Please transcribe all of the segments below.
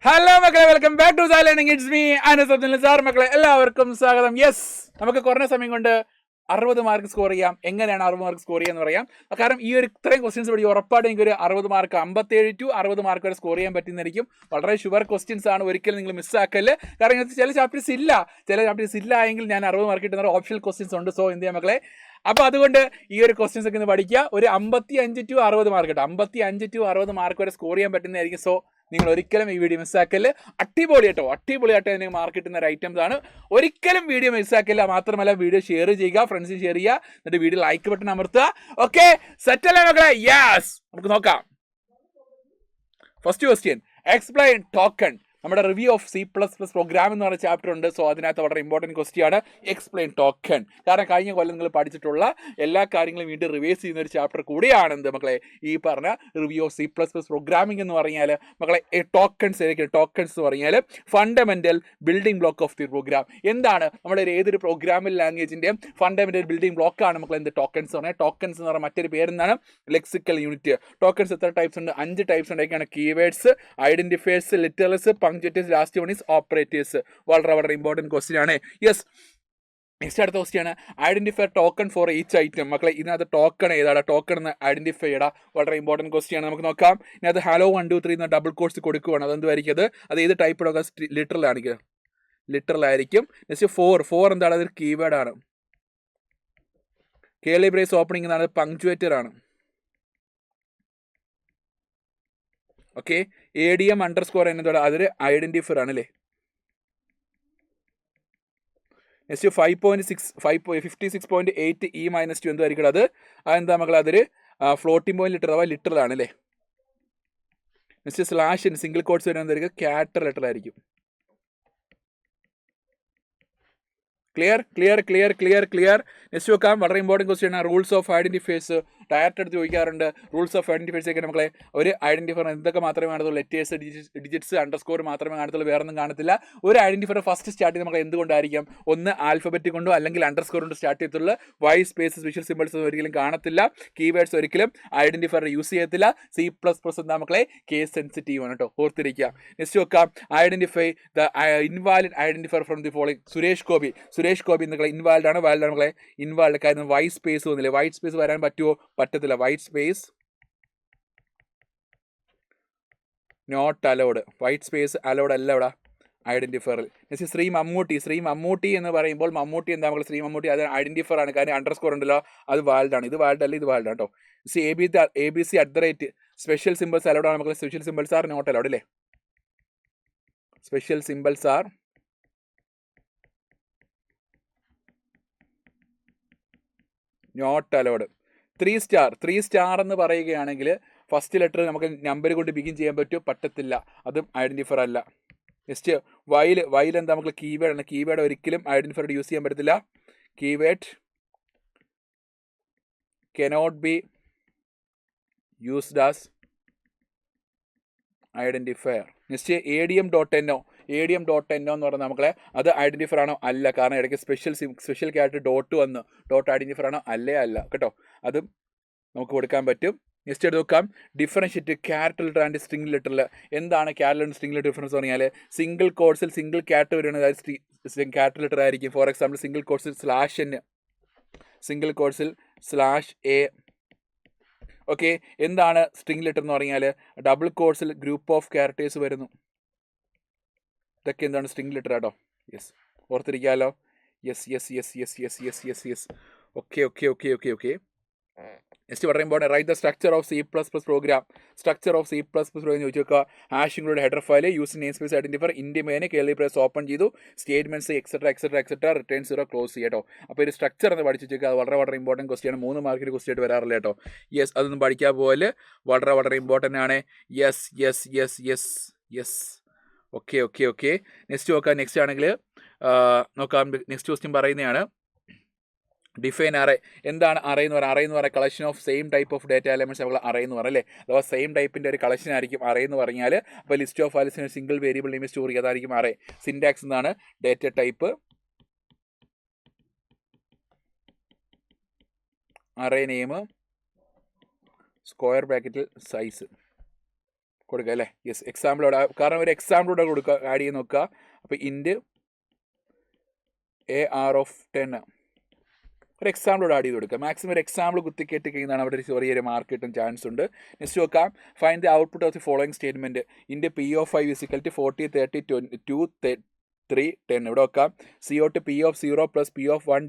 Hello മക്കളെ, welcome back to learning. It's me Anas sir. മക്കളെ എല്ലാവർക്കും സ്വാഗതം. യെസ്, നമുക്ക് കുറഞ്ഞ സമയം കൊണ്ട് 60 മാർക്ക് സ്കോർ ചെയ്യാം. എങ്ങനെയാണ് 60 മാർക്ക് സ്കോർ ചെയ്യാന്ന് പറയാം. കാരണം ഈ ഒരു ഇത്രയും ക്വസ്റ്റ്യൻസ് പഠിക്കും, ഉറപ്പായിട്ടും എനിക്ക് ഒരു 60 മാർക്ക് 57 to 60 മാർക്ക് വരെ സ്കോർ ചെയ്യാൻ പറ്റുന്നതായിരിക്കും. വളരെ ഷുവർ ക്വസ്റ്റ്യൻസ് ആണ്, ഒരിക്കലും നിങ്ങൾ മിസ്സാക്കല്. കാരണം ചില ചാപ്റ്റേഴ്സ് ഇല്ല എങ്കിൽ ഞാൻ 60 മാർക്ക് കിട്ടുന്ന ഓപ്ഷണൽ ക്വസ്റ്റ്യൻസ് ഉണ്ട്. സോ എന്ത് ചെയ്യാം മക്കളെ, അപ്പോൾ അതുകൊണ്ട് ഈ ഒരു ക്വസ്റ്റ്യൻസ് ഒക്കെ ഒന്ന് പഠിക്കുക. ഒരു 55 to 60 മാർക്ക് കിട്ടും. 55 to 60 മാർക്ക് വരെ സ്കോർ ചെയ്യാൻ പറ്റുന്നതായിരിക്കും. സോ നിങ്ങൾ ഒരിക്കലും ഈ വീഡിയോ മിസ്സാക്കല്. അടിപൊളിയായിട്ട് നിങ്ങൾക്ക് മാർക്ക് കിട്ടുന്ന ഒരു ഐറ്റംസ് ആണ്. ഒരിക്കലും വീഡിയോ മിസ്സാക്കില്ല. മാത്രമല്ല വീഡിയോ ഷെയർ ചെയ്യുക, ഫ്രണ്ട്സിന് ഷെയർ ചെയ്യുക, എന്നിട്ട് വീഡിയോ ലൈക്ക് ബട്ടൺ അമർത്തുക. ഓക്കെ, സെറ്റ് അല്ലേ മക്കളെ? യെസ്, നമുക്ക് നോക്കാം. First question, explain token. നമ്മുടെ റിവ്യൂ ഓഫ് C++ പ്രോഗ്രാം എന്ന് പറയുന്ന ചാപ്റ്റർ ഉണ്ട്. സോ അതിനകത്ത് വളരെ ഇമ്പോർട്ടൻറ്റ് ക്വസ്റ്റ്യൻ ആണ് എക്സ്പ്ലെയിൻ ടോക്കൺ. കാരണം കഴിഞ്ഞ കൊല്ലം നിങ്ങൾ പഠിച്ചിട്ടുള്ള എല്ലാ കാര്യങ്ങളും വീണ്ടും റിവൈസ് ചെയ്യുന്ന ഒരു ചാപ്റ്റർ കൂടിയാണ് എന്ത് മക്കളെ, ഈ പറഞ്ഞ റിവ്യൂ ഓഫ് C++ പ്രോഗ്രാമിംഗ് എന്ന് പറഞ്ഞാൽ മക്കളെ ടോക്കൺസ് ഏതൊക്കെയാണ്? ടോക്കൺസ് എന്ന് പറഞ്ഞാൽ fundamental building block of the program. എന്താണ് നമ്മുടെ ഏതൊരു പ്രോഗ്രാമിംഗ് ലാംഗ്വേജിൻ്റെയും ഫണ്ടമെന്റൽ ബിൽഡിംഗ് ബ്ലോക്കാണ് മക്കളെ എന്ത് ടോക്കൺസ് എന്ന് പറഞ്ഞാൽ. ടോക്കൺസ് എന്ന് പറഞ്ഞാൽ മറ്റൊരു പേരെന്താണ്? Lexical unit. ടോക്കൺസ് എത്ര ടൈപ്സ് ഉണ്ട്? 5 ടൈപ്സ് ഉണ്ടായിരിക്കുകയാണ്. Keywords, identifiers, literals, punctuators, last one is operators. വളരെ ഇമ്പോർട്ടൻറ്റ് ക്വസ്റ്റ്യൻ ആണ്. യെസ്, നെക്സ്റ്റ് അടുത്ത ക്വസ്റ്റ്യൻ ആണ് identify token for each item. മക്കളെ ഇതിനകത്ത് ടോക്കൺ ഏതാണ്? ടോക്കൺ എന്ന് ഐഡന്റിഫൈ ചെയ്യണം. വളരെ ഇമ്പോർട്ടൻറ്റ് ക്വസ്റ്റ്യൻ ആണ്. നമുക്ക് നോക്കാം. ഇതിനകത്ത് ഹലോ 1 2 3 എന്ന ഡബിൾ കോഴ്സ് കൊടുക്കുകയാണ്. അതെന്തുമായിരിക്കും? അത് ഏത് ടൈപ്പ് നോക്കാം? ലിറ്ററലായിരിക്കും. നെക്സ്റ്റ് 4 എന്താണ്? അതൊരു കീവേഡ് ആണ്. കേളി ബ്രേസ് ഓപ്പണിംഗ് എന്നാണ്, പങ്ക്ച്വേറ്റർ ആണ്. ഓക്കെ, ADM അണ്ടർസ്കോർ എന്നതോടെ അതൊരു ഐഡന്റിഫയർ ആണ് അല്ലേ. നെക്സ്റ്റ് 56.8 E-2 എന്തായിരിക്കും? അതെന്താ മക്കളെ? അതൊരു ഫ്ലോട്ടിംഗ് പോയിന്റ് ലിറ്റർ അഥവാ ലിറ്ററൽ ആണ് അല്ലേ. നെക്സ്റ്റ് സ്ലാഷ് സിംഗിൾ കോട്ട്സ് വരുന്നത് എന്തായിരിക്കും? ക്യാപിറ്റൽ ലെറ്റർ ആയിരിക്കും. ക്ലിയർ. നെക്സ്റ്റ് വെക്കാം. വളരെ ഇമ്പോർട്ടൻറ്റ് ക്വസ്റ്റ്യൻ ആണ് റൂൾസ് ഓഫ് ഐഡന്റിഫയേഴ്സ്. ഡയറക്റ്റ് എടുത്ത് ചോദിക്കാറുണ്ട്. റൂൾസ് ഓഫ് ഐഡന്റിഫയേഴ്സ് ഒക്കെ നമ്മളെ ഒരു ഐഡന്റിഫയർ എന്തൊക്കെ മാത്രമേ കാണത്തുള്ളൂ? ലെറ്റേഴ്സ്, ഡിജിറ്റ്സ്, അണ്ടർസ്കോർ മാത്രമേ കാണത്തുള്ളൂ, വേറെ ഒന്നും കാണത്തില്ല. ഒരു ഐഡന്റിഫയർ ഫസ്റ്റ് സ്റ്റാർട്ട് ചെയ്ത് നമുക്ക് എന്തുകൊണ്ടായിരിക്കും? ഒന്ന് ആൽഫബറ്റ് കൊണ്ടോ അല്ലെങ്കിൽ അണ്ടർസ്കോർ കൊണ്ട് സ്റ്റാർട്ട് ചെയ്തിട്ടുള്ള വൈറ്റ് സ്പേസസ്, വിഷ്വൽ സിമ്പിൾസ് ഒരിക്കലും കാണത്തില്ല. കീവേഡ്സ് ഒരിക്കലും ഐഡന്റിഫയർ യൂസ് ചെയ്യത്തില്ല. C++ എന്താ മക്കളെ? കേസ് സെൻസിറ്റീവ് ആണ് കേട്ടോ, ഓർത്തിരിക്കുക. നെക്സ്റ്റ് വെക്കാം. Identify the invalid identifier from the following. Suresh Gopi നിങ്ങളെ ഇൻവാലിഡ് ആണ് മക്കളെ. ഇൻവാലിഡ് കാര്യം വൈറ്റ് സ്പേസ് വന്നില്ലേ? വൈറ്റ് സ്പേസ് വരാൻ പറ്റുമോ? പറ്റത്തില്ല. White space not allowed. White space allowed അല്ല ഇവിടെ ഐഡന്റിഫയറിൽ. നെക്സ്റ്റ് ശ്രീ മമ്മൂട്ടി എന്ന് പറയുമ്പോൾ മമ്മൂട്ടി എന്താ മക്കളെ? ശ്രീ മമ്മൂട്ടി അത് ഐഡന്റിഫയർ ആണ്. കാര്യം അണ്ടർസ്കോർ ഉണ്ടല്ലോ, അത് വാലിഡ് ആണ്. ഇത് വാലിഡ് അല്ല, ഇത് വാലിഡ് ആണ് കേട്ടോ. ABC @ സ്പെഷ്യൽ സിമ്പിൾസ് അലൗഡ് ആണ് മക്കളെ. Special symbols are not allowed അല്ലേ. Special symbols are not allowed. 3 star എന്ന് പറയുകയാണെങ്കിൽ ഫസ്റ്റ് ലെറ്റർ നമുക്ക് നമ്പർ കൊണ്ട് ബിഗിൻ ചെയ്യാൻ പറ്റത്തില്ല, അതും ഐഡന്റിഫയർ അല്ല. നെക്സ്റ്റ് വൈൽ എന്താ നമുക്ക്? കീവേഡ് ആണ്. കീവേഡ് ഒരിക്കലും ഐഡന്റിഫയർ യൂസ് ചെയ്യാൻ പറ്റത്തില്ല. Keyword cannot be used as identifier. Next ADM.NO എന്ന് പറഞ്ഞാൽ നമ്മളെ അത് ഐഡന്റിഫയർ ആണോ? അല്ല. കാരണം ഇടയ്ക്ക് സ്പെഷ്യൽ ക്യാരക്ടർ ഡോട്ട് വന്ന് ഡോട്ട് ഐഡന്റിഫയർ ആണോ? അല്ല കേട്ടോ. അതും നമുക്ക് കൊടുക്കാൻ പറ്റും. നെക്സ്റ്റ് എടുത്ത് നോക്കാം. Differentiate character letter and string ലെറ്ററിൽ. എന്താണ് character and string letter difference പറഞ്ഞാൽ? സിംഗിൾ കോഡ്സിൽ സിംഗിൾ ക്യാരക്ടർ വരുന്നത് ക്യാരക്ടർ ലെറ്റർ ആയിരിക്കും. ഫോർ എക്സാമ്പിൾ സിംഗിൾ കോഡ്സിൽ /N, സിംഗിൾ കോഡ്സിൽ /A. ഓക്കെ, എന്താണ് സ്ട്രിംഗ് ലെറ്റർ എന്ന് പറഞ്ഞാൽ? ഡബിൾ കോഡ്സിൽ ഗ്രൂപ്പ് ഓഫ് ക്യാരക്ടേഴ്സ് വരുന്നു. ഇതൊക്കെ എന്താണ്? സ്ട്രിംഗ് ലെറ്റർ ആട്ടോ. യെസ്, ഓർത്തിരിക്കാമല്ലോ. യെസ്. ഓക്കെ. നെക്സ്റ്റ് വളരെ important. Write the structure of C++ program. Program ചോദിച്ചു നോക്കുക. Hash include header file use name space identifier ഇൻഡിമേനെ കേളി ബ്രേസ് ഓപ്പൺ ചെയ്തു സ്റ്റേറ്റ്മെന്റ്സ് എക്സെട്ര റിട്ടേൺ 0 ക്ലോസ് ചെയ്യട്ടോ. അപ്പോൾ ഒരു സ്ട്രക്ചർ എന്ന് പഠിച്ചു വെക്കുക. അത് വളരെ ഇമ്പോർട്ടൻറ്റ് ക്വസ്റ്റ്യൻ ആണ്. 3 മാർക്കിന് ക്വസ്റ്റ്യൻ ആയിട്ട് വരാറില്ല കേട്ടോ. യെസ്, അതൊന്നും പഠിക്കാൻ പോലെ വളരെ ഇമ്പോർട്ടൻ്റ് ആണ്. യെസ്. ഓക്കെ. നെക്സ്റ്റ് നോക്കാം. നെക്സ്റ്റ് ആണെങ്കിൽ നോക്കാം. നെക്സ്റ്റ് ക്വസ്റ്റ്യൻ പറയുന്നതാണ് ഡിഫൈൻ അറേ. എന്താണ് അറേ എന്ന് പറയുക? Collection of same type of data elements നമ്മൾ അറേ എന്ന് പറയും അല്ലേ. അഥവാ സെയിം ടൈപ്പിൻ്റെ ഒരു കളക്ഷൻ ആയിരിക്കും അറേ എന്ന് പറഞ്ഞാൽ. അപ്പോൾ ലിസ്റ്റ് ഓഫ് വാല്യൂസിന് സിംഗിൾ വേരിയബിൾ നെയിം സ്റ്റോർ ചെയ്യുക, അതായിരിക്കും അറേ. സിൻടാക്സ് എന്നാണ് data type, array name, square ബ്രാക്കറ്റിൽ സൈസ്. കൊടുക്കുക അല്ലേ? യെസ്, എക്സാമ്പിളോടെ, കാരണം ഒരു എക്സാമ്പിളോടെ കൊടുക്കുക, ആഡ് ചെയ്ത് നോക്കുക. അപ്പോൾ ഇൻറ്റ് AR(10) ഒരു എക്സാമ്പിളോട് ആഡ് ചെയ്ത് കൊടുക്കുക. മാക്സിമം ഒരു എക്സാമ്പിൾ കുത്തിക്കേട്ട് കഴിയുന്നതാണ് അവിടെ ഒരു ചെറിയൊരു മാർക്ക് കിട്ടാൻ ചാൻസ് ഉണ്ട്. നെക്സ്റ്റ് നോക്കാം, find the output of the following statement. Int P(5) = 40, 30, 22, 3, 10. ഇവിടെ നോക്കാം, CO P(0) + P(1)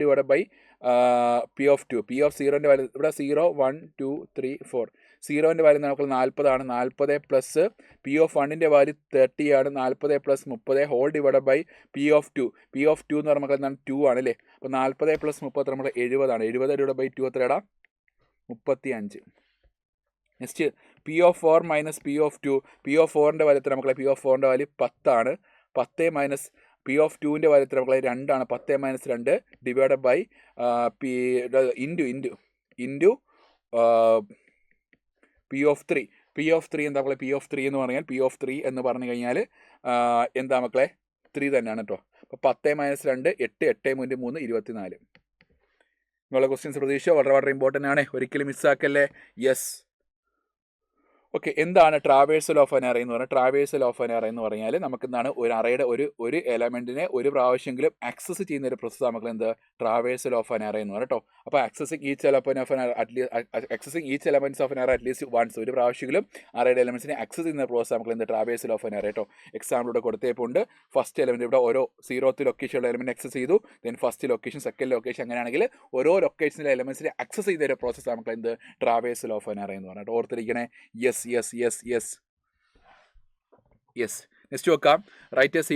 P(2). P(0)ൻ്റെ value ഇവിടെ 0, 1, 2, 3, 4. 0ൻ്റെ വാല്യൂ നമുക്ക് 40 ആണ്. 40 പ്ലസ് P(1)ൻ്റെ വാല്യൂ 30 ആണ്. 40 + 30 whole divide by P(2). P(2) എന്ന് പറയുമ്പോൾ എന്താണ്? 2 ആണ് അല്ലേ? അപ്പോൾ 40 + 30 നമ്മൾ 70 ആണ്. 70 ഡിവൈഡ് ബൈ 2 എത്രയാടാ? 35. Next P(4) - P(2). P(4)ൻ്റെ വാല്യൂ എത്ര മക്കളെ? P(4)ൻ്റെ വാല്യൂ 10 ആണ്. 10 മൈനസ് P(2)ൻ്റെ വാല്യൂ എത്ര മക്കളെ? 2 ആണ്. 10 - 2 divide by into P(3). P(3) എന്താ മക്കളെ? P(3) എന്ന് പറഞ്ഞാൽ P(3) എന്ന് പറഞ്ഞു കഴിഞ്ഞാൽ എന്താ മക്കളെ? 3 തന്നെയാണ് കേട്ടോ. അപ്പോൾ 10 - 2 8, 8 - 3 24. നിങ്ങളുടെ ക്വസ്റ്റ്യൻസ് പ്രതീക്ഷ വളരെ ഇമ്പോർട്ടൻ്റ് ആണ്, ഒരിക്കലും മിസ്സാക്കല്ലേ. യെസ്. ഓക്കെ, എന്താണ് ട്രാവേഴ്സൽ ഓഫ് ആൻ അറേ എന്ന് പറഞ്ഞാൽ? ട്രാവേഴ്സൽ ഓഫ് ആൻ അറേ എന്ന് പറഞ്ഞാൽ നമുക്ക് എന്താണ്, ഒരു അറേയുടെ ഒരു എലമെൻറ്റിനെ ഒരു പ്രാവശ്യമെങ്കിലും ആക്സസ് ചെയ്യുന്ന ഒരു പ്രോസസ്സ് നമുക്ക് എന്ത് ട്രാവേഴ്സൽ ഓഫ് ആൻ അറേ എന്ന് പറയാം കേട്ടോ. അപ്പോൾ accessing each elements of an array at least once, ഒരു പ്രാവശ്യമെങ്കിലും അറേയുടെ എലമെൻറ്റ്സിനെ ആക്സസ് ചെയ്യുന്ന പ്രോസസ്സ് നമുക്ക് എന്ത് ട്രാവേഴ്സൽ ഓഫ് ആൻ അറേ കേട്ടോ. എക്സാമ്പിളോടെ കൊടുത്തേപ്പുണ്ട്. ഫസ്റ്റ് എലമെൻറ്റ് ഇവിടെ ഓരോ 0th ലൊക്കേഷനുള്ള എലമെൻറ്റ് ആക്സസ് ചെയ്തു. Then first location, second location, അങ്ങനെയാണെങ്കിൽ ഓരോ ലൊക്കേഷനിലെ എലമെൻറ്റ്സിനെ ആക്സസ് ചെയ്ത ഒരു പ്രോസസ്സ് നമുക്ക് എന്ത് ട്രാവേഴ്സൽ ഓഫ് ആൻ അറേ എന്ന് പറഞ്ഞിട്ട് ഓർത്തിരിക്കണേ. യെസ്. നെക്സ്റ്റ് നോക്കാം, write a C++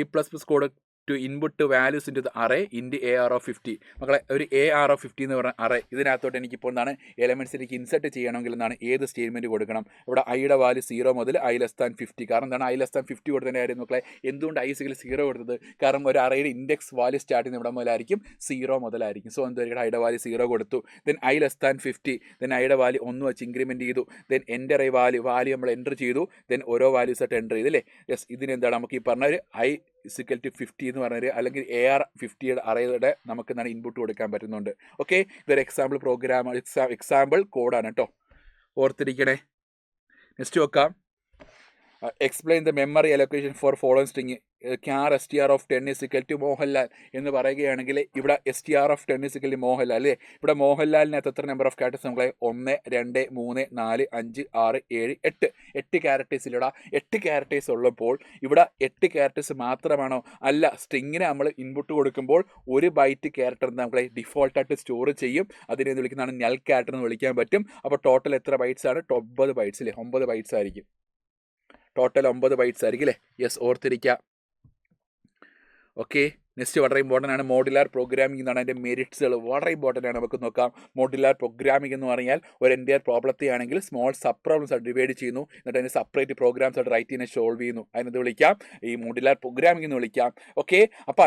code to input values in to the array int AR(50). മക്കളെ, ഒരു AR(50) എന്ന് പറഞ്ഞ അറേ, ഇതിനകത്തോട്ട് എനിക്കിപ്പോൾ എന്താണ് എലമെൻറ്റ്സ് എനിക്ക് ഇൻസെർട്ട് ചെയ്യണമെങ്കിൽ എന്താണ് ഏത് സ്റ്റേറ്റ്മെൻറ്റ് കൊടുക്കണം? ഇവിടെ ഐയുടെ വാല്യൂ 0 മുതൽ i<50. കാരണം എന്താണ് i<50 കൊടുത്തതിൻ്റെ കാര്യം മക്കളെ? എന്തുകൊണ്ട് i = 0 കൊടുത്തത്? കാരണം ഒരു അറേയുടെ ഇൻഡെക്സ് വാല്യൂ സ്റ്റാർട്ട് ചെയ്യുന്ന ഇവിടെ മുതലായിരിക്കും 0 മുതലായിരിക്കും. സോ എന്തായിരിക്കും? ഐയുടെ വാല്യൂ 0 കൊടുത്തു. ദെൻ i<50, ദെൻ ഐയുടെ വാല്യൂ 1 വെച്ച് ഇൻക്രിമെൻറ്റ് ചെയ്തു. ദെൻ എൻ്റെ വാല്യൂ നമ്മൾ എൻ്റർ ചെയ്തു. ദെൻ ഓരോ വാല്യൂസായിട്ട് എൻ്റർ ചെയ്തു അല്ലേ? യെസ്. ഇതിനെന്താണ് നമുക്ക് ഈ പറഞ്ഞ ഒരു i = 50 എന്ന് പറഞ്ഞൊരു അല്ലെങ്കിൽ AR(50) അറേയുടെ നമുക്ക് എന്താണ് ഇൻപുട്ട് കൊടുക്കാൻ പറ്റുന്നുണ്ട്. ഓക്കെ, ഇതൊരു എക്സാമ്പിൾ പ്രോഗ്രാം, എക്സാമ്പിൾ കോഡാണ് കേട്ടോ, ഓർത്തിരിക്കണേ. നെക്സ്റ്റ് നോക്കാം, explain the memory allocation for following string. char str(10) = Mohanlal എന്ന് പറയുകയാണെങ്കിൽ ഇവിടെ str(10) = മോഹൻലാൽ അല്ലേ? ഇവിടെ മോഹൻലാലിനകത്ത് എത്ര നമ്പർ ഓഫ് ക്യാരക്ടേഴ്സ് നമ്മളെ? 1, 2, 3, 4, 5, 6, 7, 8. 8 ക്യാരക്ടേഴ്സിലൂടെ 8 ക്യാരക്ടേഴ്സ് ഉള്ളപ്പോൾ ഇവിടെ 8 ക്യാരക്ടേഴ്സ് മാത്രമാണോ? അല്ല, സ്ട്രിങ്ങിന് നമ്മൾ ഇൻപുട്ട് കൊടുക്കുമ്പോൾ 1 ബൈറ്റ് ക്യാരക്ടർ നമ്മളെ ഡിഫോൾട്ടായിട്ട് സ്റ്റോർ ചെയ്യും. അതിനെ വിളിക്കുന്നതാണ് നൾ ക്യാരക്ടർ എന്ന് വിളിക്കാൻ പറ്റും. അപ്പോൾ ടോട്ടൽ എത്ര ബൈറ്റ്സ് ആണ്? 9 ബൈറ്റ്സ് അല്ലേ? 9 ബൈറ്റ്സ് ആയിരിക്കും. ടോട്ടൽ 9 ബൈറ്റ്സ് ആയിരിക്കും അല്ലേ? യെസ്, ഓർത്തിരിക്കുക. ഓക്കെ, നെക്സ്റ്റ് വളരെ ഇമ്പോർട്ടൻ്റ് ആണ്. മോഡുലാർ പ്രോഗ്രാമിംഗ് എന്നാണ് അതിൻ്റെ മെറിറ്റ്സുകൾ, വളരെ ഇമ്പോർട്ടൻ്റ് ആണ്. നമുക്ക് നോക്കാം, മോഡുലാർ പ്രോഗ്രാമിംഗ് എന്ന് പറഞ്ഞാൽ ഒരു എൻ്റയർ പ്രോബ്ലത്തെ ആണെങ്കിൽ സ്മോൾ സബ് പ്രോബ്ലംസ് ആയിട്ട് ഡിവൈഡ് ചെയ്യുന്നു. എന്നിട്ട് അതിന് സെപ്പറേറ്റ് പ്രോഗ്രാംസ് ആയിട്ട് റൈറ്റ് ചെയ്യുന്ന സോൾവ് ചെയ്യുന്നു. അതിനെന്ത് വിളിക്കാം? ഈ മോഡുലാർ പ്രോഗ്രാമിംഗ് എന്ന് വിളിക്കാം. ഓക്കെ, അപ്പോൾ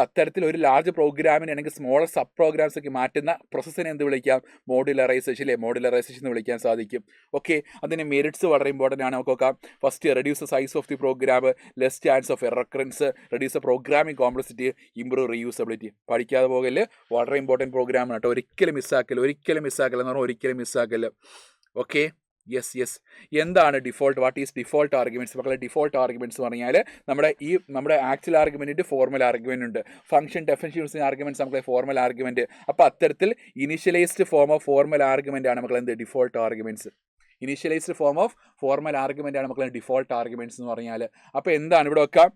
അത്തരത്തിൽ ഒരു ലാർജ് പ്രോഗ്രാമിനെ ആണെങ്കിൽ സ്മോൾ സബ് പ്രോഗ്രാംസ് ഒക്കെ മാറ്റുന്ന പ്രോസസ്സിനെ എന്ത് വിളിക്കാം? മോഡുലറൈസേഷൻ അല്ലേ? മോഡുലറൈസേഷൻ എന്ന് വിളിക്കാൻ സാധിക്കും. ഓക്കെ, അതിന് മെറിറ്റ്സ് വളരെ ഇമ്പോർട്ടൻ്റ് ആണ്. നമുക്ക് നോക്കാം. First, reduce the size of the program, less chance of occurrence, reduce the programming complexity, improve reusability. പഠിക്കാതെ പോകല്, വളരെ ഇമ്പോർട്ടൻറ്റ് പ്രോഗ്രാമാണ് കേട്ടോ. ഒരിക്കലും മിസ്സാക്കല് എന്ന് പറഞ്ഞാൽ ഒരിക്കലും മിസ്സാക്കല്. Okay, yes. എന്താണ് default? What is default arguments? മക്കളെ, ഡിഫോൾട്ട് ആർഗ്യുമെൻറ്റ്സ് പറഞ്ഞാൽ നമ്മുടെ ആക്ച്വൽ ആർഗ്യുമെൻറ്റ്, ഫോർമൽ ആർഗ്യുമെൻറ്റ് ഉണ്ട്. ഫംഗ്ഷൻ ഡെഫിനിഷൻ യൂസ് ചെയ്യുന്ന ആർഗ്യുമെൻറ്റ്സ് നമുക്ക് ഫോർമൽ ആർഗ്യുമെൻറ്റ്. അപ്പോൾ അത്തരത്തിൽ initialized form of formal argument ആണ് മക്കളെ എന്ത്? Default arguments. Initialized form of formal argument ആണ് മക്കളെ ഡിഫോൾട്ട് ആർഗ്യുമെൻറ്റ്സ് എന്ന് പറഞ്ഞാൽ. അപ്പോൾ എന്താണ് ഇവിടെ വെക്കാം?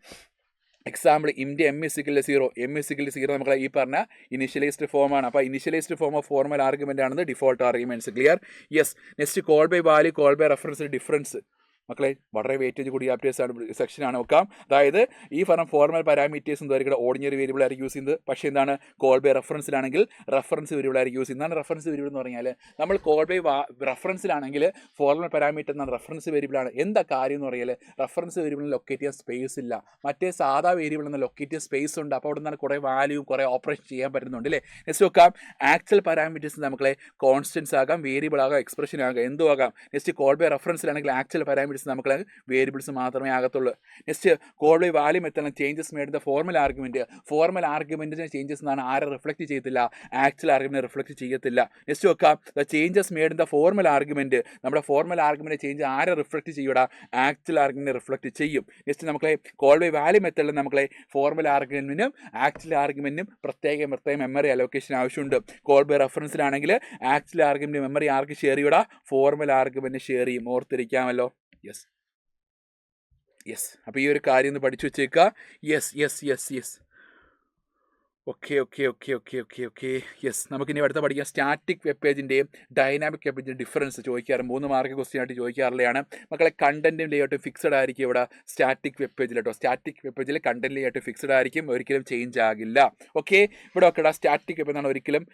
Example ഇൻറ്റ് m = 0. m = 0 നമ്മളെ ഈ പറഞ്ഞ ഇനിഷ്യലൈസ്ഡ് ഫോമാണ്. അപ്പോൾ initialized form of formal argument ആണെന്ന് default arguments. Clear? Yes. Next, call by value, call by reference difference. മക്കളെ, വളരെ വെയിറ്റേജ് കൂടി സെക്ഷനാണ് നോക്കാം. അതായത് ഈ പറഞ്ഞ ഫോർമൽ പാരാമീറ്റേഴ്സ് എന്തായിരിക്കും? ഓർഡിനറി വേരിയബിൾ ആയിരിക്കും യൂസ് ചെയ്യുന്നത്. പക്ഷേ എന്താണ് കോൾ ബൈ റെഫറൻസിലാണെങ്കിൽ റെഫറൻസ് വേരിയബിൾ ആയിരിക്കും യൂസ് ചെയ്യുന്നത്. റെഫറൻസ് വേരിയബിൾ എന്ന് പറഞ്ഞാൽ നമ്മൾ കോൾ ബൈ റെഫറൻസിലാണെങ്കിൽ ഫോർമൽ പാരാമീറ്റർ എന്നാണ് റെഫറൻസ് വേരിയബിളാണ്. എന്താ കാര്യം എന്ന് പറഞ്ഞാൽ റെഫറൻസ് വേരിയബിളിന് ലൊക്കേറ്റ് ചെയ്യാൻ സ്പേസ് ഇല്ല. മറ്റേ സാധാ വേരിയബിൾ എന്ന ലൊക്കേറ്റ് ചെയ്യാൻ സ്പേസ് ഉണ്ട്. അപ്പോൾ അവിടെ നിന്നാണ് കുറേ വാല്യൂവും കുറേ ഓപ്പറേഷൻ ചെയ്യാൻ പറ്റുന്നുണ്ട് അല്ലേ? നെക്സ്റ്റ് നോക്കാം, ആക്ച്വൽ പാരാമീറ്റേഴ്സ് നമ്മളെ കോൺസ്റ്റൻസ് ആകാം, വേരിയബിൾ ആകാം, എക്സ്പ്രഷൻ ആകാം, എന്തും ആകാം. നെക്സ്റ്റ്, കോൾ ബൈ റെഫറൻസിലാണെങ്കിൽ ആക്ച്വൽ പാരാമീറ്റർ പാരാമീറ്റേഴ്സ് നമുക്ക് വേരിയബിൾസ് മാത്രമേ ആകത്തുള്ളൂ. Next code by value method changes made the formal ആർഗ്യുമെൻറ്റിന് ചേഞ്ചസ് എന്നാണ് ആരെ റിഫ്ലക്റ്റ് ചെയ്യത്തില്ല, ആക്ച്വൽ ആർഗ്യുമെൻറ്റ് റിഫ്ലക്റ്റ് ചെയ്യത്തില്ല. നെക്സ്റ്റ് നോക്കാം, the changes made the formal argument, നമ്മുടെ ഫോർമൽ ആർഗ്യുമെൻറ്റ് ചേഞ്ച് ആരെ റിഫ്ലക്റ്റ് ചെയ്യൂടാ, ആക്ച്വൽ ആർഗ്യുമെൻറ്റ് റിഫ്ലക്റ്റ് ചെയ്യും. നെക്സ്റ്റ് നമുക്ക് കോഡ് ബൈ വാല്യൂ മെത്തേഡിൽ നമുക്ക് ഫോർമൽ ആർഗ്യുമെൻറ്റിനും ആക്ച്വൽ ആർഗ്യുമെൻറ്റിനും പ്രത്യേക മെമ്മറി അലോക്കേഷൻ ആവശ്യമുണ്ട്. കോഡ് ബൈ റെഫറൻസിലാണെങ്കിൽ ആക്ച്വൽ ആർഗ്യുമെൻറ്റ് മെമ്മറി ആർക്ക് ഷെയർ ചെയ്യൂടാ, ഫോർമൽ ആർഗ്യുമെൻറ്റ് ഷെയർ ചെയ്യും. ഓർത്തിരിക്കാമല്ലോ. യെസ് അപ്പോൾ ഈ ഒരു കാര്യം ഒന്ന് പഠിച്ചു വെച്ചേക്കുക. Yes okay. യെസ്, നമുക്കിനി അടുത്ത പഠിക്കാം സ്റ്റാറ്റിക് വെബ് പേജിൻ്റെയും ഡൈനാമിക് വെബ് പേജിൻ്റെ ഡിഫറൻസ് ചോദിക്കാറ് 3 മാർക്ക് ക്വസ്റ്റ്യൻ ആയിട്ട് ചോദിക്കാറുള്ളതാണ്. മക്കളെ കണ്ടന്റും ലേഔട്ടും ഫിക്സഡ് ആയിരിക്കും ഇവിടെ സ്റ്റാറ്റിക് വെബ് പേജിൽ കേട്ടോ. സ്റ്റാറ്റിക് വെബ് പേജിൽ കണ്ടന്റ് ലേഔട്ട് ഫിക്സഡ് ആയിരിക്കും, ഒരിക്കലും ചേഞ്ച് ആകില്ല. ഓക്കെ, ഇവിടെ ഒക്കെ സ്റ്റാറ്റിക് വെബ് എന്നാണ് ഒരിക്കലും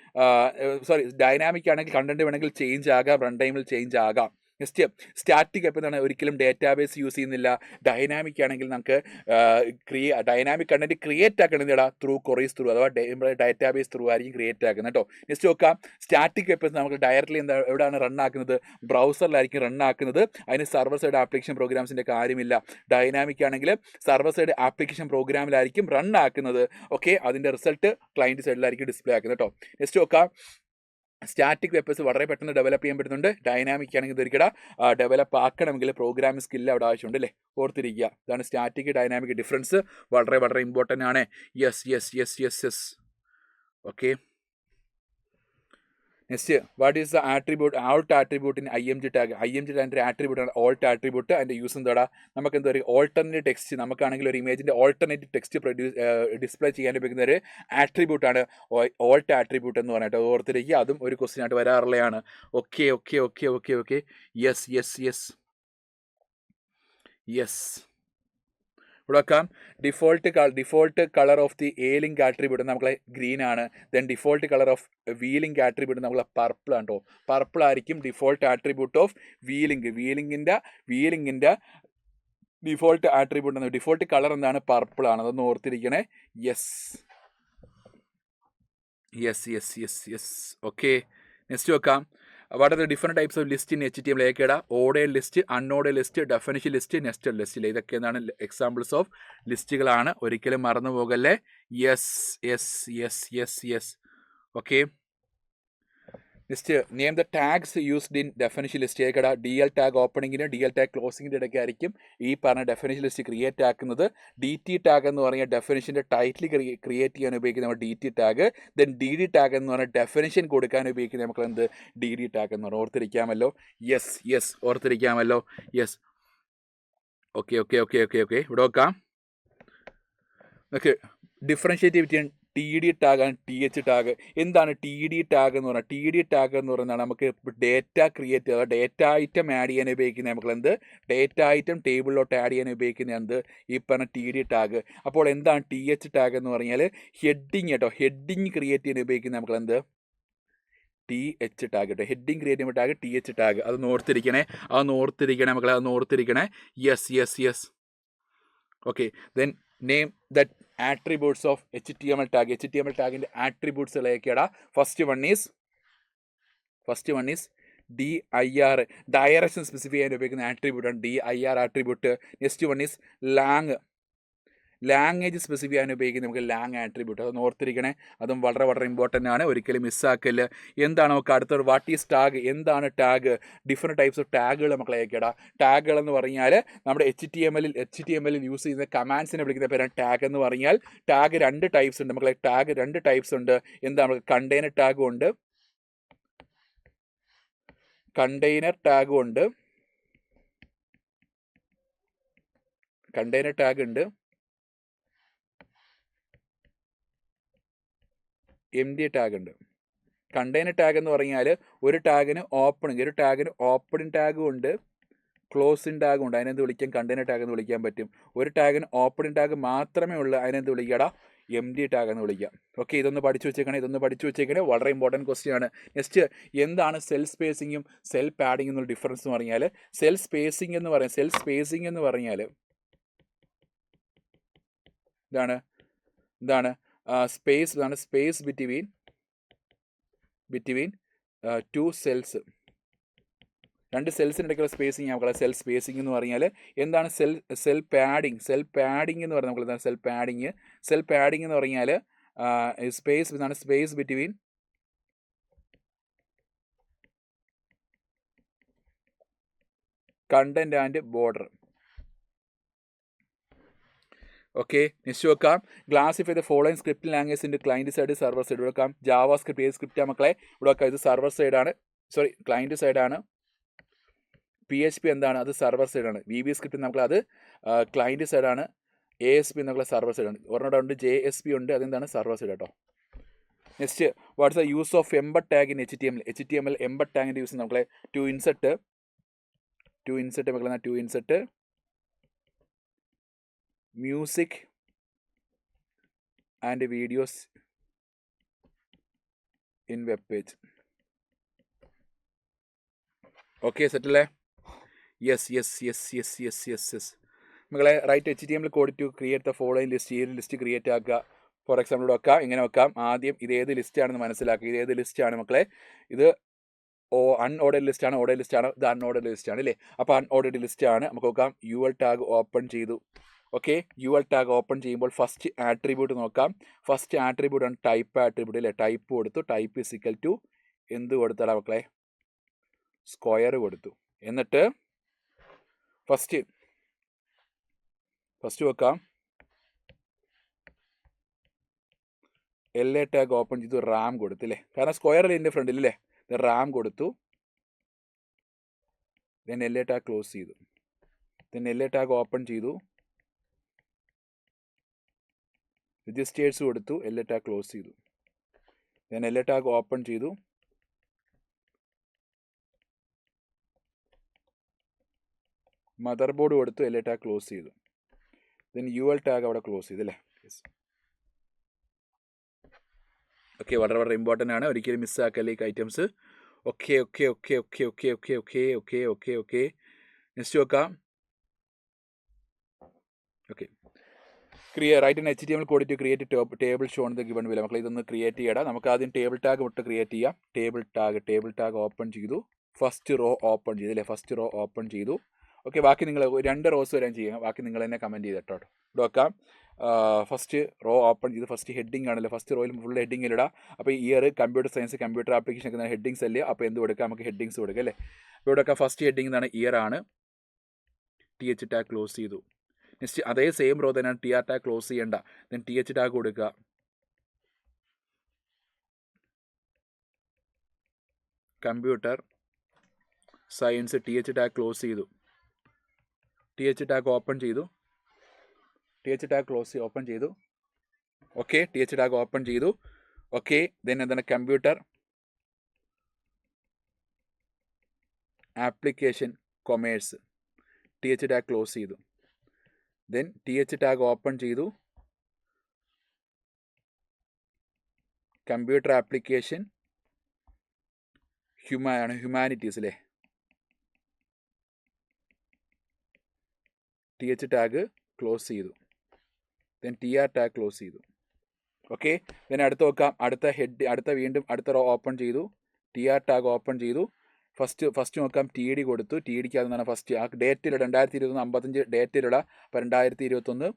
ഡൈനാമിക് ആണെങ്കിൽ കണ്ടന്റ് വേണമെങ്കിൽ ചേഞ്ച് ആകാം, റൺ ടൈമിൽ ചേഞ്ച് ആകാം. നെക്സ്റ്റ് സ്റ്റാറ്റിക് വെബ് എന്നാണ് ഒരിക്കലും ഡേറ്റാബേസ് യൂസ് ചെയ്യുന്നില്ല. ഡൈനാമിക് ആണെങ്കിൽ നമുക്ക് ഡൈനാമിക് കണ്ടന്റ് ക്രിയേറ്റ് ആക്കണമെങ്കിൽ ത്രൂ കൊറീസ് ത്രൂ അഥവാ ഡേറ്റാബേസ് ത്രൂ ആയിരിക്കും ക്രിയേറ്റ് ആക്കുന്നത് കേട്ടോ. നെക്സ്റ്റ് നോക്കാം, സ്റ്റാറ്റിക് വെബ് നമുക്ക് ഡയറക്റ്റ്ലി എവിടെയാണ് റൺ ആക്കുന്നത്, ബ്രൗസറിലായിരിക്കും റൺ ആക്കുന്നത്. അതിന് സർവർ സൈഡ് ആപ്ലിക്കേഷൻ പ്രോഗ്രാംസിൻ്റെ കാര്യമില്ല. ഡൈനാമിക് ആണെങ്കിൽ സർവർ സൈഡ് ആപ്ലിക്കേഷൻ പ്രോഗ്രാമിലായിരിക്കും റൺ ആക്കുന്നത്. ഓക്കെ, അതിൻ്റെ റിസൾട്ട് ക്ലയൻറ്റ് സൈഡിലായിരിക്കും ഡിസ്പ്ലേ ആക്കുന്നത് കേട്ടോ. നെക്സ്റ്റ് നോക്കാം, സ്റ്റാറ്റിക് വെബ്സ് വളരെ പെട്ടെന്ന് ഡെവലപ്പ് ചെയ്യാൻ പറ്റുന്നുണ്ട്. ഡൈനാമിക് ആണെങ്കിൽ ഒരിക്കലും ഡെവലപ്പ് ആക്കണമെങ്കിൽ പ്രോഗ്രാമിംഗ് സ്കില്ല് അവിടെ ആവശ്യമുണ്ട് അല്ലേ, ഓർത്തിരിക്കുക. ഇതാണ് സ്റ്റാറ്റിക് ഡൈനാമിക് ഡിഫറൻസ്, വളരെ ഇമ്പോർട്ടൻ്റ് ആണ്. Yes okay. Next, what is the attribute alt attribute in IMG tag. IMG ടാഗിൻ്റെ ആട്രിബ്യൂട്ട് ആണ് ഓൾട്ട് ആട്രിബ്യൂട്ട്. അതിൻ്റെ യൂസ് എന്താ, നമുക്ക് എന്താ പറയുക, ഓൾട്ടർനേറ്റ് ടെക്സ്റ്റ്, നമുക്കാണെങ്കിൽ ഒരു ഇമേജിൻ്റെ ഓൾട്ടർനേറ്റ് ടെക്സ്റ്റ് ഡിസ്പ്ലേ ചെയ്യാൻ ഉപയോഗിക്കുന്ന ഒരു ആട്രിബ്യൂട്ടാണ് ഓൾട്ട് ആട്രിബ്യൂട്ട് എന്ന് പറഞ്ഞിട്ട് ഓർത്തിരിക്കുക. അതും ഒരു ക്വസ്റ്റ്യൻ ആയിട്ട് വരാറുള്ളതാണ്. ഓക്കെ. യെസ് ഇവിടെ വെക്കാം. Default colour of the a link attribute നമ്മളെ ഗ്രീൻ ആണ്. Then default colour of v link attribute നമ്മളെ പർപ്പിൾ ആണ് കേട്ടോ. പർപ്പിൾ ആയിരിക്കും ഡിഫോൾട്ട് ആട്രിബ്യൂട്ട് ഓഫ് വി ലിങ്കിൻ്റെ ഡിഫോൾട്ട് ആട്രിബ്യൂട്ട്. ഡിഫോൾട്ട് കളർ എന്താണ്, പർപ്പിൾ ആണ്. അതൊന്ന് ഓർത്തിരിക്കണേ. Yes okay. നെക്സ്റ്റ് വെക്കാം, what are the different types of list in HTML. ഏക്കേടാ ordered list, unordered list, definition list, nested list. ഇതൊക്കെ എന്താണ് എക്സാമ്പിൾസ് ഓഫ് ലിസ്റ്റുകളാണ്, ഒരിക്കലും മറന്നു പോകല്ലേ. Yes okay. Next, name the tags used in definition list. ഏക്കടാ DL tag ഓപ്പണിങ്ങിന് DL tag ക്ലോസിങ്ങിൻ്റെ ഇടയ്ക്കായിരിക്കും ഈ പറഞ്ഞ ഡെഫിനിഷൻ ലിസ്റ്റ് ക്രിയേറ്റ് ആക്കുന്നത്. DT ടാഗ് എന്ന് പറഞ്ഞാൽ ഡെഫിനിഷൻ്റെ ടൈറ്റിൽ ക്രിയേറ്റ് ചെയ്യാൻ ഉപയോഗിക്കുന്ന നമ്മൾ DT tag. Then DD tag എന്ന് പറഞ്ഞാൽ ഡെഫിനിഷൻ കൊടുക്കാൻ ഉപയോഗിക്കുന്ന നമുക്ക് എന്ത്, DD ടാഗ് എന്ന് പറഞ്ഞാൽ ഓർത്തിരിക്കാമല്ലോ. യെസ് ഓർത്തിരിക്കാമല്ലോ. Yes okay. ഇവിടെ നോക്കാം, okay. Differentiate between TD tag and TH tag. എന്താണ് TD ടാഗ് എന്ന് പറഞ്ഞാൽ? TD ടാഗ് എന്ന് പറഞ്ഞാൽ നമുക്ക് ഡേറ്റ ക്രിയേറ്റ് ചെയ്യുക, ഡേറ്റ ഐറ്റം ആഡ് ചെയ്യാൻ ഉപയോഗിക്കുന്ന നമുക്ക് എന്ത്, ഡേറ്റ ഐറ്റം ടേബിളിലോട്ട് ആഡ് ചെയ്യാൻ ഉപയോഗിക്കുന്ന എന്ത്, ഈ പറഞ്ഞ TD ടാഗ്. അപ്പോൾ എന്താണ് TH ടാഗ് എന്ന് പറഞ്ഞാൽ? ഹെഡിങ് കേട്ടോ, ഹെഡിങ് ക്രിയേറ്റ് ചെയ്യാൻ ഉപയോഗിക്കുന്ന നമുക്ക് എന്ത്, TH ടാഗ് കേട്ടോ. ഹെഡിങ് ക്രിയേറ്റ് ചെയ്യുമ്പോൾ ടാഗ് TH ടാഗ്. അതൊന്ന് ഓർത്തിരിക്കണേ മക്കളെ, അതൊന്ന് ഓർത്തിരിക്കണേ. Yes okay. Then name that attributes of HTML tag. HTML ടാഗിൻ്റെ ആട്രിബ്യൂട്ട്സുകളൊക്കെയാണ്. First one is DIR, direction specify ചെയ്യാൻ ഉപയോഗിക്കുന്ന ആട്രിബ്യൂട്ടാണ് DIR attribute. Next one is language specify ചെയ്യാൻ ഉപയോഗിക്കുന്നത് നമുക്ക് ലാങ് ആട്രിബ്യൂട്ട്. അതൊന്ന് ഓർത്തിരിക്കണേ, അതും വളരെ ഇമ്പോർട്ടൻ്റ് ആണ്, ഒരിക്കലും മിസ്സാക്കല്. എന്താണ് നമുക്ക് അടുത്തൊരു വാട്ട് ഈസ് ടാഗ്, എന്താണ് ടാഗ്? ഡിഫറെൻറ്റ് ടൈപ്സ് ഓഫ് ടാഗുകൾ മക്കളെ അയക്കടാ. ടാഗുകൾ എന്ന് പറഞ്ഞാൽ നമ്മുടെ HTML യൂസ് ചെയ്യുന്ന കമാൻഡ്സിനെ വിളിക്കുന്ന പേരാണ് ടാഗ് എന്ന് പറഞ്ഞാൽ. ടാഗ് 2 ടൈപ്സ് ഉണ്ട് മക്കളെ, ടാഗ് 2 ടൈപ്സ് ഉണ്ട്. എന്താണ്, നമുക്ക് കണ്ടെയ്നർ ടാഗും ഉണ്ട്, കണ്ടെയ്നർ ടാഗ് ഉണ്ട്, MD ടാഗ് ഉണ്ട്. കണ്ടെയ്നർ ടാഗ് എന്ന് പറഞ്ഞാൽ ഒരു ടാഗിന് ഓപ്പണിംഗ് ടാഗും ഉണ്ട്, ക്ലോസിംഗ് ടാഗും ഉണ്ട്. അതിനെന്ത് വിളിക്കാം, കണ്ടെയ്നർ ടാഗ് എന്ന് വിളിക്കാൻ പറ്റും. ഒരു ടാഗിന് ഓപ്പണിംഗ് ടാഗ് മാത്രമേ ഉള്ളൂ, അതിനെന്ത് വിളിക്കാടാ, MD ടാഗ് എന്ന് വിളിക്കാം. ഓക്കെ, ഇതൊന്ന് പഠിച്ചു വെച്ചേക്കണേ, വളരെ ഇമ്പോർട്ടൻറ്റ് ക്വസ്റ്റ്യൻ ആണ്. നെക്സ്റ്റ്, എന്താണ് സെൽ സ്പേസിങ്ങും സെൽ പാഡിങ്ങും എന്നുള്ള ഡിഫറൻസ് എന്ന് പറഞ്ഞാൽ? സെൽ സ്പേസിംഗ് എന്ന് പറഞ്ഞാൽ എന്താണ് സ്പേസ് ബിറ്റ്വീൻ 2 സെൽസ്. രണ്ട് സെൽസിനിടയ്ക്കുള്ള സ്പേസിങ് മക്കളെ സെൽ സ്പേസിംഗ് എന്ന് പറഞ്ഞാൽ എന്താണ് സെൽ പാഡിങ് എന്ന് പറഞ്ഞാൽ നമുക്ക് എന്താണ് സെൽ പാഡിങ് എന്ന് പറഞ്ഞാൽ സ്പേസ് ഇതാണ് space between content and border. Okay, next വെക്കാം classify the following script language in client side server side. ഇവിടെ വെക്കാം ജാവാ സ്ക്രിപ്റ്റ്. ഏത് സ്ക്രിപ്റ്റാണ് മക്കളെ? ഇവിടെ വെക്കാം ഇത് സർവർ സൈഡാണ്, സോറി ക്ലയൻറ്റ് സൈഡാണ്. PHP എന്താണ്? അത് സർവർ സൈഡാണ്. VB സ്ക്രിപ്റ്റ് നമുക്ക് അത് ക്ലയൻറ്റ് സൈഡാണ്. ASP എന്നുള്ള സർവർ സൈഡാണ്. ഒരെണ്ണം ഉണ്ട് JSP ഉണ്ട്, അതെന്താണ്? സർവർ സൈഡ് കേട്ടോ. Next what's the use of embed tag in HTML embed ടാഗിൻ്റെ യൂസ് നമ്മളെ ടു ഇൻസെർട്ട് മക്കളെ to insert music and videos in web page. Okay, സെറ്റല്ലേ? യെസ് മക്കളെ write HTML code to create the following list. ഈ ഒരു list create ആക്കുക. For example ഇവിടെ വെക്കാം, ഇങ്ങനെ വെക്കാം. ആദ്യം ഇത് ഏത് ലിസ്റ്റാണെന്ന് മനസ്സിലാക്കുക. ഇത് ഏത് ലിസ്റ്റാണ് മക്കളെ? ഇത് അൺഓർഡർഡ് ലിസ്റ്റാണ്, ഓർഡർ ലിസ്റ്റാണ്, ഇത് അൺഓർഡർഡ് ലിസ്റ്റാണ് അല്ലേ? അപ്പോൾ അൺഓർഡർഡ് ലിസ്റ്റാണ്. നമുക്ക് നോക്കാം. UL ടാഗ് ഓപ്പൺ ചെയ്തു. ഓക്കെ, UL ടാഗ് ഓപ്പൺ ചെയ്യുമ്പോൾ ഫസ്റ്റ് ആട്രിബ്യൂട്ട് നോക്കാം. ഫസ്റ്റ് ആട്രിബ്യൂട്ട് ആണ് ടൈപ്പ് ആട്രിബ്യൂട്ട് അല്ലേ? ടൈപ്പ് കൊടുത്തു. ടൈപ്പ് ഇസിക്കൽ ടു എന്ത് കൊടുത്താടാ മക്കളെ? സ്ക്വയർ കൊടുത്തു. എന്നിട്ട് ഫസ്റ്റ് വെക്കാം. LA ടാഗ് ഓപ്പൺ ചെയ്തു. റാം കൊടുത്തു അല്ലേ? കാരണം സ്ക്വയറിൽ എൻ്റെ ഫ്രണ്ടിൽ അല്ലേ? റാം കൊടുത്തു. ദെൻ LA ടാഗ് ക്ലോസ് ചെയ്തു. ദെൻ LA ടാഗ് ഓപ്പൺ ചെയ്തു. രജിസ്റ്റേഴ്സ് കൊടുത്തു. LA ടാഗ് ക്ലോസ് ചെയ്തു. ദെൻ LA ടാഗ് ഓപ്പൺ ചെയ്തു. മദർ ബോർഡ് കൊടുത്തു. LA ടാഗ് ക്ലോസ് ചെയ്തു. ദെൻ UL ടാഗ് അവിടെ ക്ലോസ് ചെയ്തു അല്ലേ? ഓക്കെ, വളരെ ഇമ്പോർട്ടൻ്റ് ആണ്, ഒരിക്കലും മിസ്സാക്കല്ലേ ഈ ഐറ്റംസ്. ഓക്കെ. നെക്സ്റ്റ് വെക്കാം. Okay, write in HTML code to create table show on the given below. മക്കളെ ഇതൊന്ന് ക്രിയേറ്റ് ചെയ്യണം. നമുക്ക് ആദ്യം ടേബിൾ ടാഗ് വിട്ട് ക്രിയേറ്റ് ചെയ്യാം. ടേബിൾ ടാഗ് ഓപ്പൺ ചെയ്തു. ഫസ്റ്റ് റോ ഓപ്പൺ ചെയ്തു അല്ലേ? ഫസ്റ്റ് റോ ഓപ്പൺ ചെയ്തു. ഓക്കെ, ബാക്കി നിങ്ങൾ 2 റോസ് വരാൻ ചെയ്യുക. ബാക്കി നിങ്ങൾ തന്നെ കമൻറ്റ് ചെയ്തിട്ടോ. ഇവിടെ വെക്കാം. ഫസ്റ്റ് റോ ഓപ്പൺ ചെയ്ത് ഫസ്റ്റ് ഹെഡിങ് ആണല്ലോ. ഫസ്റ്റ് റോയിൽ ഫുൾ ഹെഡിങ്ങിൽ ഇടാം. അപ്പോൾ year computer science computer application ഒക്കെ ഹെഡിങ്സ് അല്ലേ? അപ്പോൾ എന്ത് കൊടുക്കാം? നമുക്ക് ഹെഡിങ്സ് കൊടുക്കുക അല്ലേ? അപ്പോൾ ഇവിടെ വെക്കാം. ഫസ്റ്റ് ഹെഡിങ് എന്നാണ് ഇയർ ആണ്. TH ടാഗ് ക്ലോസ് ചെയ്തു. നെക്സ്റ്റ് അതേ സെയിം റോ തന്നെയാണ്. TR ടാഗ് ക്ലോസ് ചെയ്യേണ്ട. ദെൻ TH ടാഗ് കൊടുക്കുക. Computer science TH tag close ചെയ്തു. TH ടാഗ് ഓപ്പൺ ചെയ്തു. TH ടാഗ് ക്ലോസ് ഓപ്പൺ ചെയ്തു. ഓക്കെ, TH ടാഗ് ഓപ്പൺ ചെയ്തു. ഓക്കെ, ദെൻ എന്താണ്? Computer application commerce TH tag close ചെയ്തു. Then TH tag open ചെയ്തു. Computer application humanities അല്ലേ? TH tag close ചെയ്തു. Then TR tag close ചെയ്തു. Okay, then അടുത്ത് നോക്കാം. വീണ്ടും അടുത്ത റോ ഓപ്പൺ ചെയ്തു. TR ടാഗ് ഓപ്പൺ ചെയ്തു. ഫസ്റ്റ് നോക്കാം. TD കൊടുത്തു. TDക്ക് അതെന്നാണ് ഫസ്റ്റ് ആ ഡേറ്റിൽ 2021 55 ഡേറ്റിലുള്ള. അപ്പോൾ 2021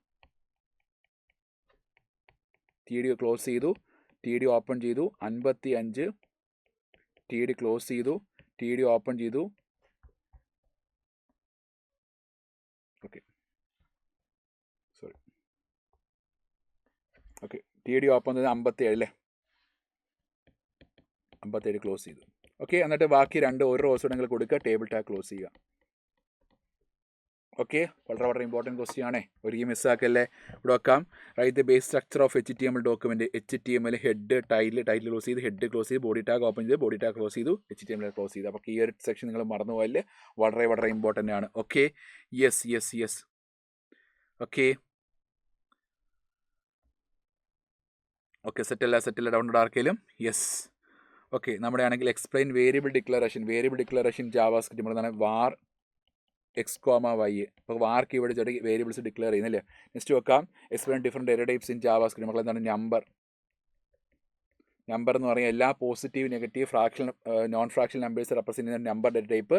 TD ക്ലോസ് ചെയ്തു. TD ഓപ്പൺ ചെയ്തു. 55 TD ക്ലോസ് ചെയ്തു. TD ഓപ്പൺ ചെയ്തു. Okay, sorry. Okay, TD open ചെയ്ത് 57 അല്ലേ? 57 ക്ലോസ് ചെയ്തു. ഓക്കെ, എന്നിട്ട് ബാക്കി 2 ഒരു റോസ് നിങ്ങൾ കൊടുക്കുക. ടേബിൾ ടാഗ് ക്ലോസ് ചെയ്യുക. ഓക്കെ, വളരെ ഇമ്പോർട്ടൻറ്റ് ക്വസ്റ്റ്യൻ ആണേ, ഒരിക്കലും മിസ്സാക്കല്ലേ. ഇവിടെ വെക്കാം. Write the base structure of HTML document. HTML head title close ചെയ്ത്, ഹെഡ് ക്ലോസ് ചെയ്ത്, ബോഡി ടാഗ് ഓപ്പൺ ചെയ്ത്, ബോഡി ടാഗ് ക്ലോസ് ചെയ്തു, HTML ക്ലോസ് ചെയ്തു. അപ്പോൾ ഈ ഒരു സെക്ഷൻ നിങ്ങൾ മറന്നു പോയല്ലേ? വളരെ ഇമ്പോർട്ടൻ്റ് ആണ്. Okay, yes. ഓക്കെ, സെറ്റല്ല ഡൗൺലോഡ് ആർക്കെങ്കിലും? യെസ്. ഓക്കെ, നമ്മുടെ ആണെങ്കിൽ എക്സ്പ്ലെയിൻ വേരിയബിൾ ഡിക്ലറേഷൻ ജാവാസ്ക്രിപ്റ്റ് നമ്മളെന്താണ്? var x, y. അപ്പോൾ var കീവേഡ് ചെടി വേരിയബിൾസ് ഡിക്ലെയർ ചെയ്യുന്നില്ലേ? നെക്സ്റ്റ് വെക്കാം. Explain different data types in JavaScript. നമ്മളെന്താണ്? നമ്പർ, നമ്പർ എന്ന് പറഞ്ഞാൽ എല്ലാ positive negative fraction non fraction numbers represent ചെയ്യുന്ന നമ്പറിൻ്റെ ടൈപ്പ്.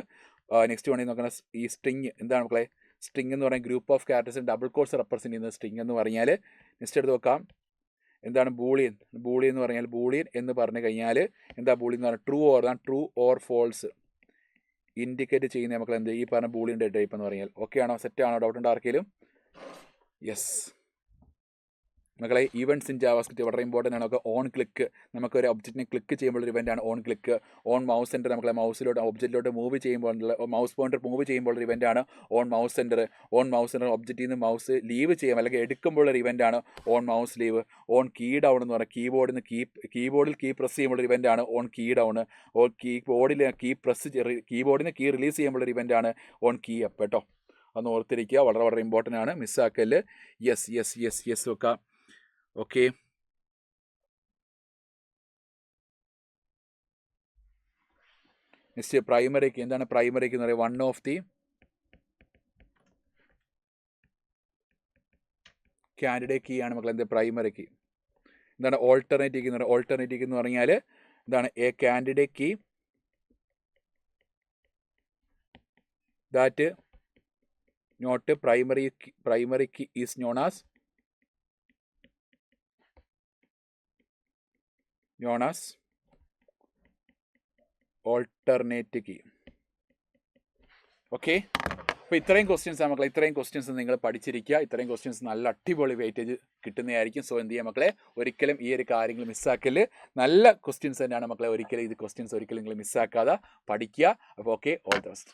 നെക്സ്റ്റ് വേണമെങ്കിൽ നോക്കണം ഈ സ്ട്രിങ് എന്താണ് മക്കളെ? സ്ട്രിങ് എന്ന് പറയുന്നത് group of characters double quotes represent ചെയ്യുന്ന സ്ട്രിങ് എന്ന് പറഞ്ഞാൽ. നെക്സ്റ്റ് എടുത്ത് നോക്കാം, എന്താണ് ബൂളിയൻ? ബൂളിയൻ എന്ന് പറഞ്ഞാൽ ബൂളിയൻ എന്ന് പറഞ്ഞു കഴിഞ്ഞാൽ എന്താ ബൂളിയൻ എന്ന് പറഞ്ഞാൽ ട്രൂ ഓർ ഫോൾസ് ഇൻഡിക്കേറ്റ് ചെയ്യുന്ന മക്കളെ എന്ത് ഈ പറഞ്ഞ ബൂളിയൻ്റെ ടൈപ്പ് എന്ന് പറഞ്ഞാൽ. ഓക്കെ ആണോ? സെറ്റ് ആണോ? ഡൗട്ട് ഉണ്ടോ ആർക്കെങ്കിലും? യെസ് മക്കളെ, ഈവൻറ്റ്സ് ഇൻ ജാവാസ്ക്രിപ്റ്റ് വളരെ ഇമ്പോർട്ടൻ്റ് ആണ്. ഓൺ ക്ലിക്ക്, നമുക്കൊരു ഒബ്ജക്റ്റിനെ ക്ലിക്ക് ചെയ്യുമ്പോൾ ഒരു ഇവൻ്റാണ് on click. On mouse center നമ്മളെ മൗസിലോട്ട് ഒബ്ജക്റ്റിലോട്ട് മൂവ് ചെയ്യുമ്പോൾ മൗസ് പോയിൻ്റർ മൂവ് ചെയ്യുമ്പോൾ ഒരു ഇവൻ്റാണ് on mouse center. On mouse center ഒബ്ജക്റ്റിൽ നിന്ന് മൗസ് ലീവ് ചെയ്യാം അല്ലെങ്കിൽ എടുക്കുമ്പോൾ ഒരു ഇവൻ്റാണ് on mouse leave. On key down എന്ന് പറഞ്ഞാൽ കീബോർഡിൽ കീ പ്രസ് ചെയ്യുമ്പോൾ ഒരു ഇവൻ്റാണ് ഓൺ കീ ഡൗൺ. ഓൺ കീബോർഡിൽ കീബോർഡിന് കീ റിലീസ് ചെയ്യുമ്പോൾ ഒരു ഇവൻ്റാണ് ഓൺ കീ അപ്പ്. കേട്ടോ, അന്ന് ഓർത്തിരിക്കുക, വളരെ വളരെ ഇമ്പോർട്ടൻ്റ് ആണ്, മിസ്സാക്കല്. യെസ് വെക്കാം. Okay, next primary key. എന്താണ് പ്രൈമറിക്ക് എന്ന് പറയുക? One of the candidate key ആണ് മക്കളെ എന്ത് പ്രൈമറിക്ക്. എന്താണ് ഓൾട്ടർനേറ്റീവ് എന്ന് പറയുക? ഓൾട്ടർനേറ്റീവ് എന്ന് പറഞ്ഞാൽ എന്താണ്? A candidate key that not primary key is known as alternate key. Okay, അപ്പോൾ ഇത്രയും ക്വസ്റ്റ്യൻസ് മക്കളെ, ഇത്രയും ക്വസ്റ്റ്യൻസ് നിങ്ങൾ പഠിച്ചിരിക്കുക. ഇത്രയും ക്വസ്റ്റ്യൻസ് നല്ല അടിപൊളി വെയിറ്റേജ് കിട്ടുന്നതായിരിക്കും. സോ എന്ത് ചെയ്യുക മക്കളെ, ഒരിക്കലും ഈ ഒരു കാര്യങ്ങൾ മിസ്സാക്കല്. നല്ല ക്വസ്റ്റ്യൻസ് തന്നെയാണ് മക്കളെ, ഒരിക്കലും ഇത് ക്വസ്റ്റ്യൻസ് ഒരിക്കലും നിങ്ങൾ മിസ്സാക്കാതെ പഠിക്കുക. അപ്പോൾ ഓക്കെ, ഓൾ ദ ബെസ്റ്റ്.